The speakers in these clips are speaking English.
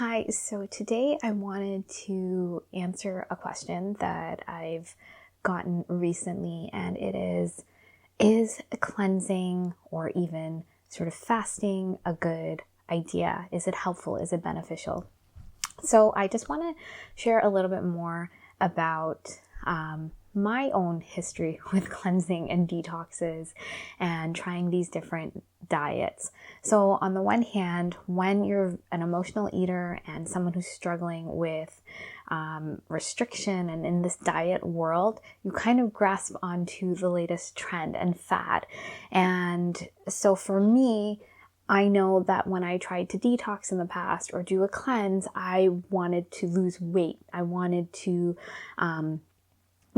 Hi, so today I wanted to answer a question that I've gotten recently, and it is cleansing or even sort of fasting a good idea? Is it helpful? Is it beneficial? So I just want to share a little bit more about my own history with cleansing and detoxes and trying these different diets. So on the one hand, when you're an emotional eater and someone who's struggling with restriction and in this diet world, you kind of grasp onto the latest trend and fad. And so for me, I know that when I tried to detox in the past or do a cleanse, I wanted to lose weight. I wanted to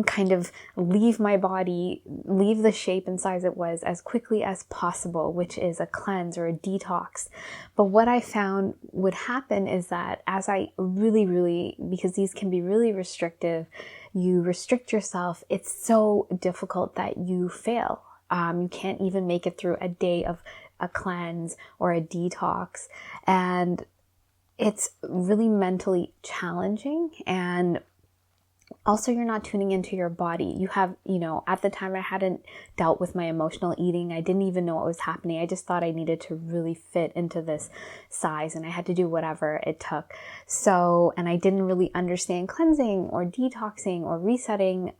kind of leave my body, leave the shape and size it was as quickly as possible, which is a cleanse or a detox. But what I found would happen is that as I really, because these can be really restrictive, you restrict yourself, it's so difficult that you fail. You can't even make it through a day of a cleanse or a detox. And it's really mentally challenging. And also, you're not tuning into your body. You have, at the time I hadn't dealt with my emotional eating. I didn't even know what was happening. I just thought I needed to really fit into this size and I had to do whatever it took. So, and I didn't really understand cleansing or detoxing or resetting,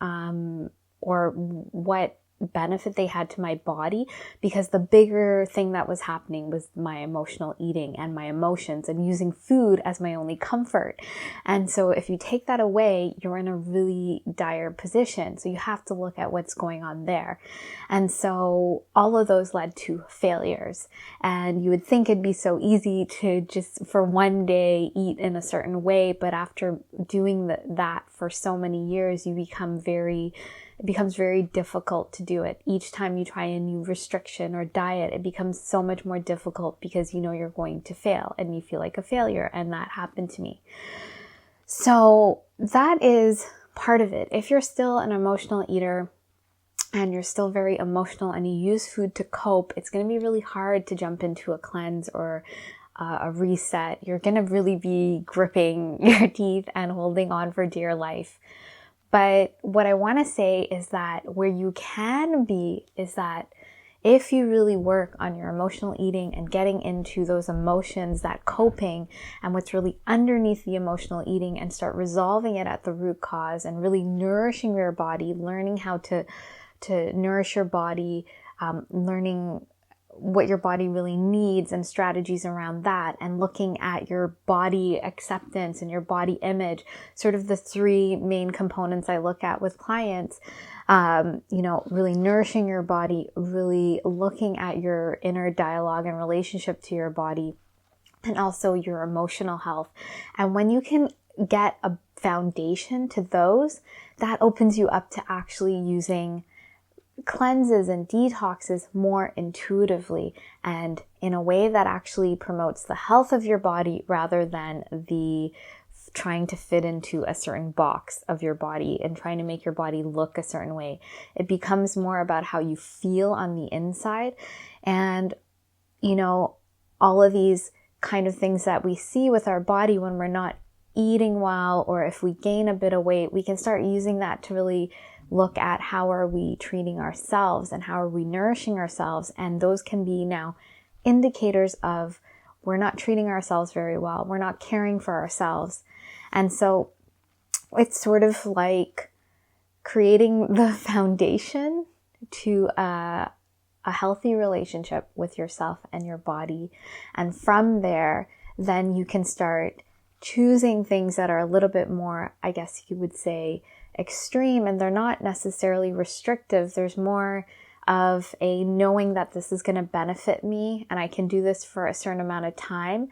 or what benefit they had to my body, because the bigger thing that was happening was my emotional eating and my emotions and using food as my only comfort. And so if you take that away, you're in a really dire position. So you have to look at what's going on there. And so all of those led to failures. And you would think it'd be so easy to just for one day eat in a certain way, but after doing that for so many years, it becomes very difficult to do it. Each time you try a new restriction or diet, it becomes so much more difficult because you know you're going to fail and you feel like a failure. And that happened to me. So that is part of it. If you're still an emotional eater and you're still very emotional and you use food to cope, it's going to be really hard to jump into a cleanse or a reset. You're going to really be gripping your teeth and holding on for dear life. But what I want to say is that where you can be is that if you really work on your emotional eating and getting into those emotions, that coping and what's really underneath the emotional eating, and start resolving it at the root cause and really nourishing your body, learning how to nourish your body, learning what your body really needs and strategies around that, and looking at your body acceptance and your body image, sort of the three main components I look at with clients, really nourishing your body, really looking at your inner dialogue and relationship to your body, and also your emotional health. And when you can get a foundation to those, that opens you up to actually using cleanses and detoxes more intuitively and in a way that actually promotes the health of your body rather than the trying to fit into a certain box of your body and trying to make your body look a certain way. It becomes more about how you feel on the inside. And, all of these kind of things that we see with our body when we're not eating well, or if we gain a bit of weight, we can start using that to really look at how are we treating ourselves and how are we nourishing ourselves. And those can be now indicators of we're not treating ourselves very well. We're not caring for ourselves. And so it's sort of like creating the foundation to a healthy relationship with yourself and your body. And from there, then you can start choosing things that are a little bit more, I guess you would say, extreme, and they're not necessarily restrictive. There's more of a knowing that this is going to benefit me and I can do this for a certain amount of time.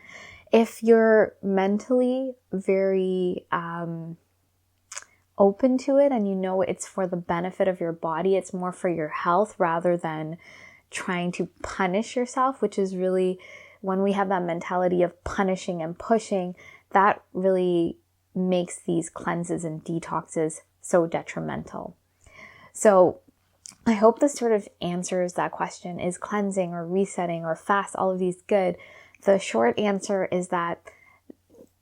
If you're mentally very open to it and you know it's for the benefit of your body, it's more for your health rather than trying to punish yourself, which is really when we have that mentality of punishing and pushing, that really makes these cleanses and detoxes so detrimental. So I hope this sort of answers that question. Is cleansing or resetting or fast, all of these good? The short answer is that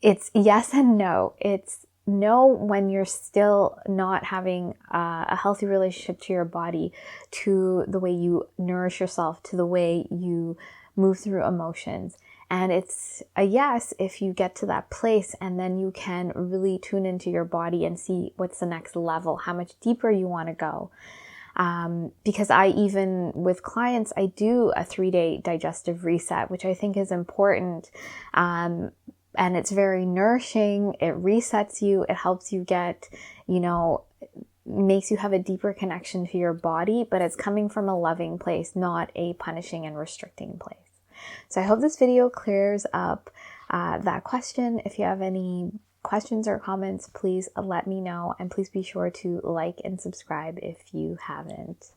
it's yes and no. It's no when you're still not having a healthy relationship to your body, to the way you nourish yourself, to the way you move through emotions. And it's a yes if you get to that place and then you can really tune into your body and see what's the next level, how much deeper you want to go. Because even with clients, I do a 3-day digestive reset, which I think is important. And it's very nourishing. It resets you. It helps you get, makes you have a deeper connection to your body, but it's coming from a loving place, not a punishing and restricting place. So I hope this video clears up that question. If you have any questions or comments, please let me know, and please be sure to like and subscribe if you haven't.